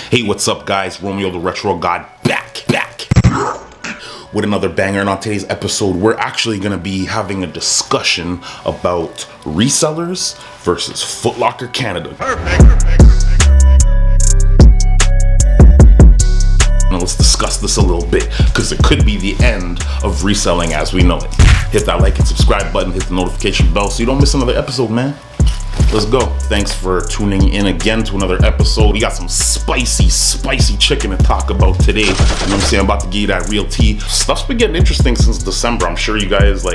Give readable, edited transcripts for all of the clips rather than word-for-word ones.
Hey, what's up guys? Romeo the Retro God back with another banger. And on today's episode, we're actually going to be having a discussion about resellers versus FOOTLOCKER Canada. Now let's discuss this a little bit, because it could be the end of reselling as we know it. Hit that like and subscribe button, hit the notification bell so you don't miss another episode, man. Let's go. Thanks for tuning in again to another episode. We got some spicy chicken to talk about today. You know what I'm saying? I'm about to give you that real tea. Stuff's been getting interesting since December. I'm sure you guys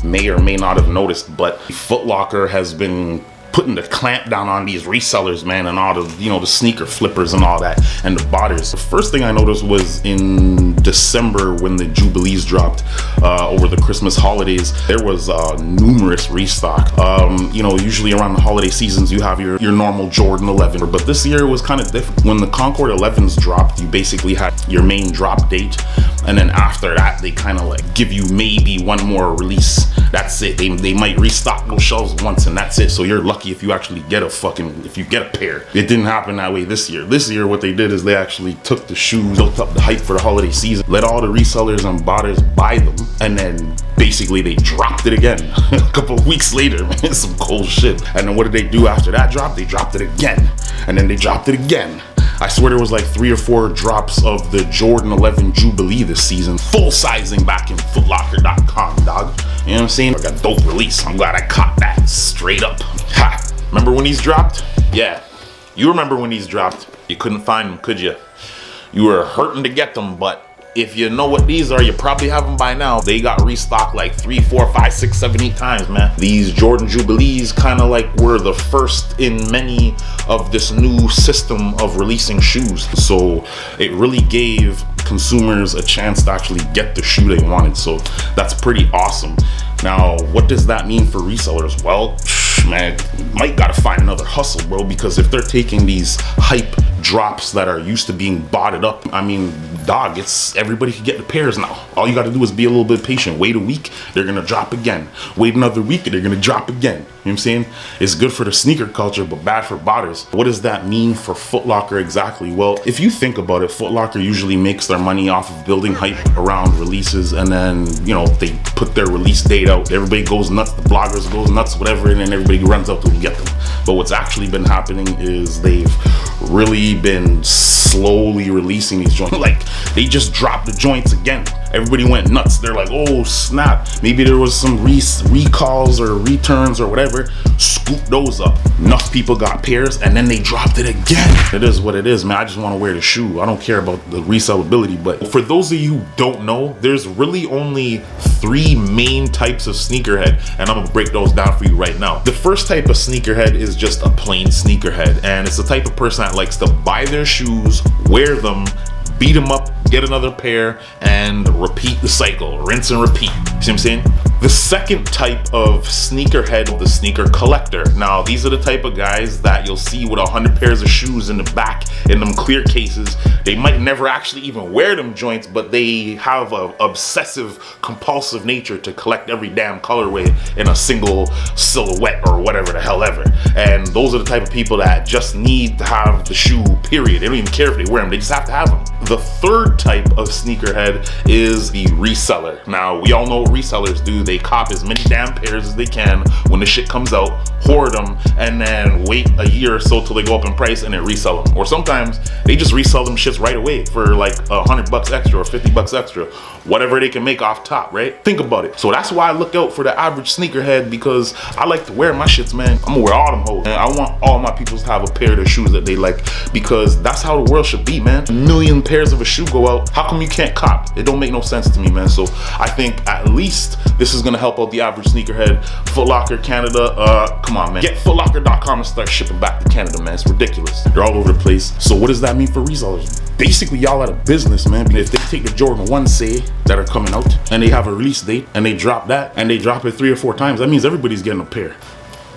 may or may not have noticed, but FOOTLOCKER has been putting the clamp down on these resellers, man, and all the, the sneaker flippers and all that, and the botters. The first thing I noticed was in December when the Jubilees dropped over the Christmas holidays. There was numerous restock. Usually around the holiday seasons you have your normal Jordan 11, but this year it was kind of different. When the Concord 11s dropped, you basically had your main drop date, and then after that they kind of give you maybe one more release. That's it. They might restock those shelves once and that's it. So you're lucky if you actually get a pair. It didn't happen that way this year. This year what they did is they actually took the shoes, built up the hype for the holiday season, let all the resellers and botters buy them, and then basically they dropped it again a couple of weeks later, man. Some cold shit. And then what did they do after that drop? They dropped it again, and then they dropped it again. I swear there was 3 or 4 drops of the Jordan 11 Jubilee this season, full sizing back in footlocker.com, dog. You know what I'm saying? I got a dope release. I'm glad I caught that straight up. Ha! Remember when these dropped? Yeah, you remember when these dropped. You couldn't find them, could you? You were hurting to get them, but if you know what these are, you probably have them by now. They got restocked 3, 4, 5, 6, 7, 8 times, man. These Jordan Jubilees kind of were the first in many of this new system of releasing shoes. So it really gave consumers a chance to actually get the shoe they wanted. So that's pretty awesome. Now, what does that mean for resellers? Well, man, you might gotta find another hustle, bro, because if they're taking these hype drops that are used to being botted up, I mean, dog, everybody can get the pairs now. All you gotta do is be a little bit patient. Wait a week, they're gonna drop again. Wait another week, they're gonna drop again. You know what I'm saying? It's good for the sneaker culture, but bad for botters. What does that mean for FOOTLOCKER exactly? Well, if you think about it, FOOTLOCKER usually makes their money off of building hype around releases, and then, they put their release date out. Everybody goes nuts, the bloggers goes nuts, whatever, and then everybody runs out to get them. But what's actually been happening is they've really been slowly releasing these joints. They just dropped the joints again. Everybody went nuts. They're like, oh snap, maybe there was some recalls or returns or whatever. Scoop those up. Enough people got pairs, and then they dropped it again. It is what it is, man. I just want to wear the shoe. I don't care about the resellability. But for those of you who don't know, there's really only 3 main types of sneakerhead, and I'm gonna break those down for you right now. The first type of sneakerhead is just a plain sneakerhead, and it's the type of person that likes to buy their shoes, wear them, beat them up, get another pair, and repeat the cycle. Rinse and repeat. See what I'm saying? The second type of sneakerhead, the sneaker collector. Now, these are the type of guys that you'll see with 100 pairs of shoes in the back in them clear cases. They might never actually even wear them joints, but they have a obsessive, compulsive nature to collect every damn colorway in a single silhouette or whatever the hell ever. And those are the type of people that just need to have the shoe, period. They don't even care if they wear them, they just have to have them. The third type of sneakerhead is the reseller. Now, we all know what resellers do. They cop as many damn pairs as they can when the shit comes out, hoard them, and then wait a year or so till they go up in price and then resell them. Or sometimes they just resell them shits right away for $100 extra or $50 extra, whatever they can make off top, right? Think about it. So that's why I look out for the average sneakerhead, because I like to wear my shits, man. I'm gonna wear all them hoes. And I want all my people to have a pair of the shoes that they like, because that's how the world should be, man. A million pairs of a shoe go out. How come you can't cop? It don't make no sense to me, man. So I think at least this is gonna help out the average sneakerhead. FOOTLOCKER Canada, come on, man. Get footlocker.com and start shipping back to Canada, man. It's ridiculous. They're all over the place. So what does that mean for resellers? Basically, y'all out of business, man. If they take the Jordan 1, say, that are coming out, and they have a release date, and they drop that, and they drop it 3 or 4 times, that means everybody's getting a pair.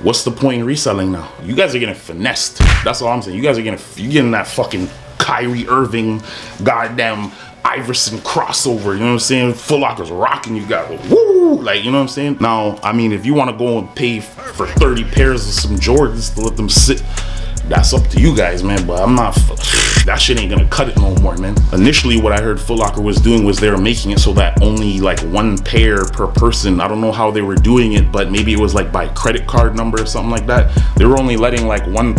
What's the point in reselling now? You guys are getting finessed. That's all I'm saying. You guys are getting that fucking Kyrie Irving, goddamn Iverson crossover, you know what I'm saying? FOOTLOCKER's rocking, you got woo, you know what I'm saying? Now, I mean, if you want to go and pay for 30 pairs of some Jordans to let them sit, that's up to you guys, man, but I'm not that shit ain't gonna cut it no more, man. Initially, what I heard Foot Locker was doing was they were making it so that only like one pair per person. I don't know how they were doing it, but maybe it was like by credit card number or something like that. They were only letting like one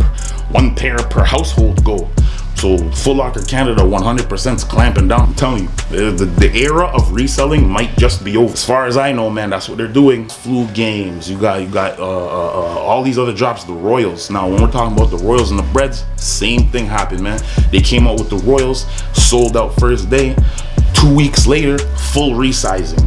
pair per household go. So Foot Locker Canada 100% is clamping down. I'm telling you, the era of reselling might just be over. As far as I know, man, that's what they're doing. Flu games, you got all these other drops, the Royals. Now, when we're talking about the Royals and the Breads, same thing happened, man. They came out with the Royals, sold out first day. 2 weeks later, full resizing.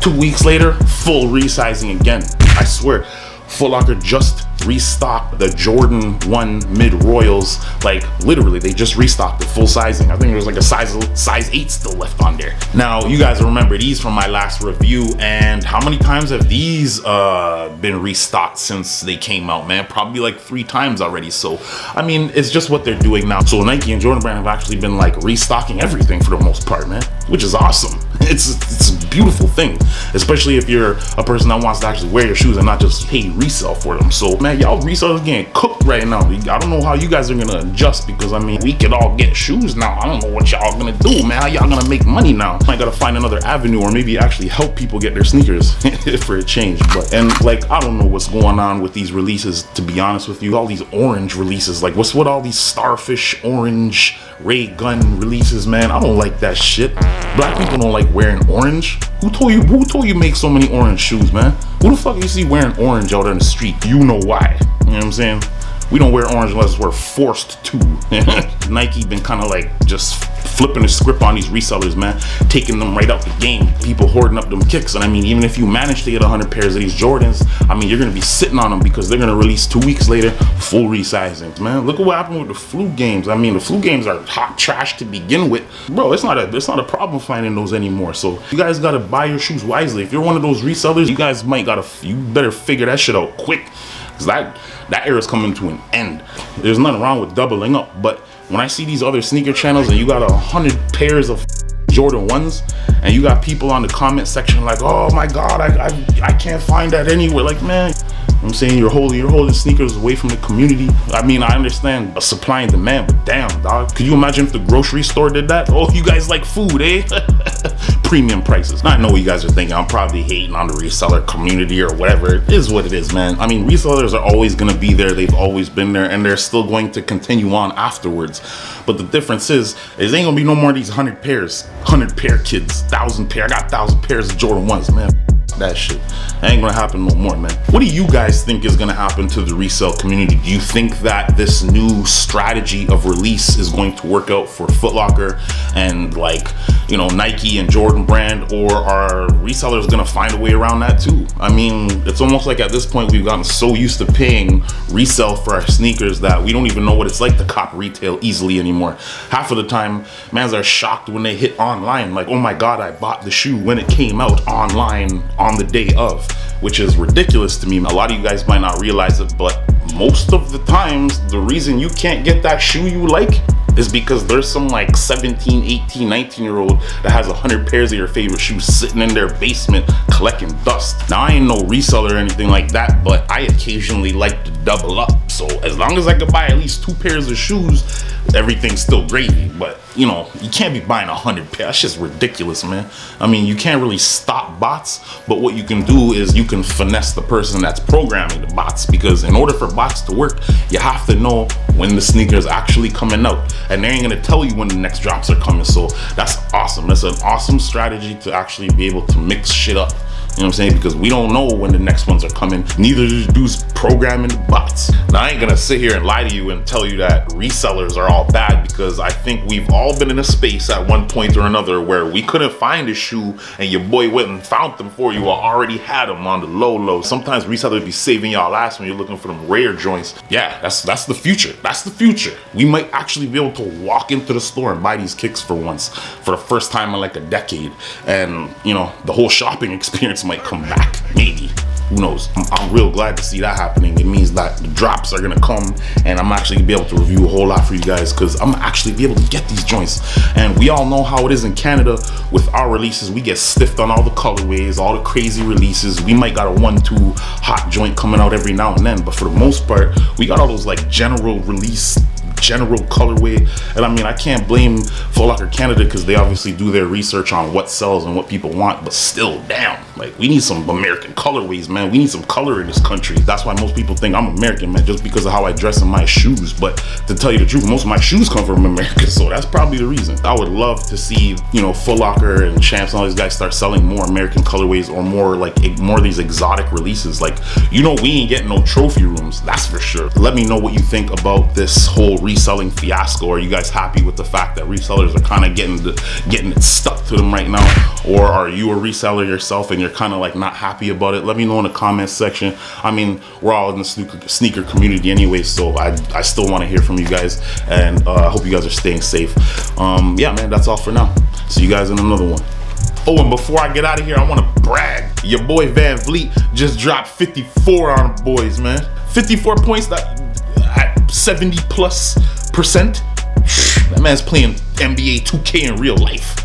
2 weeks later, full resizing again. I swear, Foot Locker just restocked the Jordan 1 mid Royals. Like literally, they just restocked the full sizing. I think there was like a size 8 still left on there. Now, you guys remember these from my last review, and how many times have these been restocked since they came out, man? Probably like 3 times already. So I mean, it's just what they're doing now. So Nike and Jordan Brand have actually been like restocking everything for the most part, man, which is awesome. It's a beautiful thing, especially if you're a person that wants to actually wear your shoes and not just pay resell for them. So man, y'all resellers getting cooked right now. I don't know how you guys are gonna adjust, because I mean, we could all get shoes now. I don't know what y'all gonna do, man. How y'all gonna make money now? I gotta find another avenue, or maybe actually help people get their sneakers for a change. But and like, I don't know what's going on with these releases, to be honest with you. All these orange releases, like what's with all these starfish orange ray gun releases, man? I don't like that shit. Black people don't like wearing orange. Who told you make so many orange shoes, man? Who the fuck you see wearing orange out on the street? You know why. You know what I'm saying? We don't wear orange unless we're forced to. Nike been kind of like just flipping the script on these resellers, man, taking them right out the game. People hoarding up them kicks. And I mean, even if you manage to get 100 pairs of these Jordans, I mean, you're gonna be sitting on them because they're gonna release 2 weeks later full resizings, man. Look at what happened with the flu games. I mean, the flu games are hot trash to begin with, bro. It's not a problem finding those anymore. So you guys gotta buy your shoes wisely. If you're one of those resellers, you guys you better figure that shit out quick, because that era is coming to an end. There's nothing wrong with doubling up, but when I see these other sneaker channels and you got 100 pairs of Jordan 1s, and you got people on the comment section like, oh my god, I can't find that anywhere. Like, man, I'm saying you're holding sneakers away from the community. I mean, I understand a supply and demand, but damn, dog, could you imagine if the grocery store did that? Oh, you guys like food, eh? Premium prices. Now, I know what you guys are thinking. I'm probably hating on the reseller community or whatever. It is what it is, man. I mean, resellers are always gonna be there. They've always been there, and they're still going to continue on afterwards. But the difference is ain't gonna be no more of these 100 pairs, 100 pair kids, 1,000 pair. I got 1,000 pairs of Jordan 1s, man. That shit. That ain't gonna happen no more, man. What do you guys think is gonna happen to the resale community? Do you think that this new strategy of release is going to work out for Foot Locker and, like, you know, Nike and Jordan Brand, or are resellers gonna find a way around that too? I mean, it's almost like at this point we've gotten so used to paying resale for our sneakers that we don't even know what it's like to cop retail easily anymore. Half of the time, mans are shocked when they hit online, like, oh my god, I bought the shoe when it came out online on the day of, which is ridiculous to me. A lot of you guys might not realize it, but most of the times the reason you can't get that shoe you like is because there's some like 17, 18, 19-year-old that has 100 pairs of your favorite shoes sitting in their basement collecting dust. Now, I ain't no reseller or anything like that, but I occasionally like to double up. So as long as I could buy at least 2 pairs of shoes, everything's still gravy. But you know, you can't be buying 100 pairs. That's just ridiculous, man. I mean, you can't really stop bots, but what you can do is you can finesse the person that's programming the bots, because in order for bots to work, you have to know when the sneaker is actually coming out, and they ain't gonna tell you when the next drops are coming. So that's awesome. That's an awesome strategy to actually be able to mix shit up. You know what I'm saying? Because we don't know when the next ones are coming. Neither does programming the bots. Now, I ain't gonna sit here and lie to you and tell you that resellers are all bad, because I think we've all been in a space at one point or another where we couldn't find a shoe and your boy went and found them for you or already had them on the low. Sometimes resellers be saving y'all ass when you're looking for them rare joints. Yeah, that's the future. That's the future. We might actually be able to walk into the store and buy these kicks for once, for the first time in like a decade. And, you know, the whole shopping experience might come back, maybe. Who knows? I'm real glad to see that happening. It means that the drops are gonna come, and I'm actually gonna be able to review a whole lot for you guys, because I'm actually be able to get these joints. And we all know how it is in Canada with our releases. We get stiffed on all the colorways, all the crazy releases. We might got a 1-2 hot joint coming out every now and then, but for the most part, we got all those like general release general colorway. And I mean, I can't blame Foot Locker Canada because they obviously do their research on what sells and what people want, but still, damn, like we need some American colorways, man. We need some color in this country. That's why most people think I'm American, man, just because of how I dress in my shoes. But to tell you the truth, most of my shoes come from America, so that's probably the reason. I would love to see, you know, Foot Locker and Champs and all these guys start selling more American colorways, or more like more of these exotic releases. Like, you know, we ain't getting no trophy rooms, that's for sure. Let me know what you think about this whole reselling fiasco. Are you guys happy with the fact that resellers are kind of getting it stuck to them right now? Or are you a reseller yourself and you're kind of like not happy about it? Let me know in the comments section. I mean, we're all in the sneaker community anyway, so I still want to hear from you guys, and I hope you guys are staying safe. Yeah, man, that's all for now. See you guys in another one. Oh, and before I get out of here, I want to brag. Your boy Van Vliet just dropped 54 on the boys, man. 54 points at 70+%. That man's playing NBA 2K in real life.